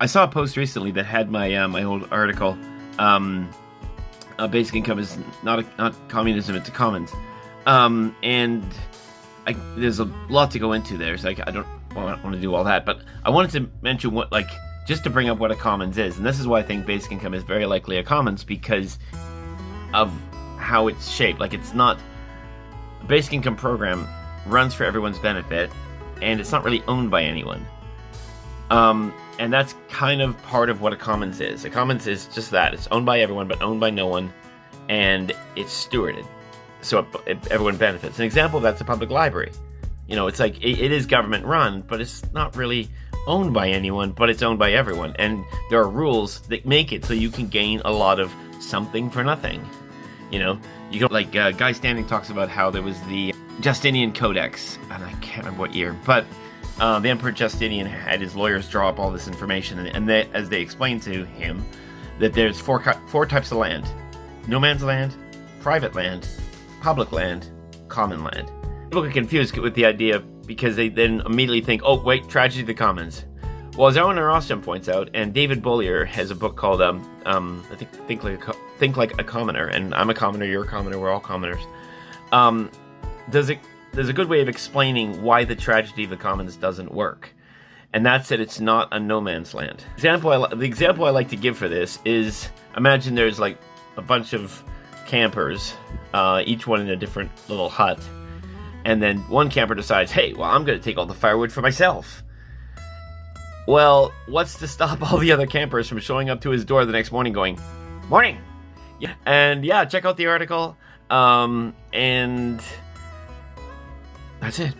I saw a post recently that had my my old article. Basic income is not communism; it's a commons. And there's a lot to go into there, so I don't want to do all that. But I wanted to mention just to bring up what a commons is, and this is why I think basic income is very likely a commons, because of how it's shaped. It's not a basic income program runs for everyone's benefit, and it's not really owned by anyone. And that's kind of part of what a commons is. A commons is just that. It's owned by everyone, but owned by no one, and it's stewarded, so everyone benefits. An example of that's a public library. It's it is government run, but it's not really owned by anyone, but it's owned by everyone. And there are rules that make it so you can gain a lot of something for nothing. Guy Standing talks about how there was the Justinian Codex, and I can't remember what year, but the Emperor Justinian had his lawyers draw up all this information, and as they explained to him, that there's four types of land: no man's land, private land, public land, common land. People get confused with the idea because they then immediately think, oh wait, tragedy of the commons. Well, as Owen Rossum points out, and David Bollier has a book called Think Like a Commoner, and I'm a commoner, you're a commoner, we're all commoners. There's a good way of explaining why the tragedy of the commons doesn't work, and that's that it's not a no man's land. The example I like to give for this is, imagine there's a bunch of campers, each one in a different little hut, and then one camper decides, hey, well, I'm going to take all the firewood for myself. Well, what's to stop all the other campers from showing up to his door the next morning going, morning? Yeah, and yeah, check out the article, and that's it.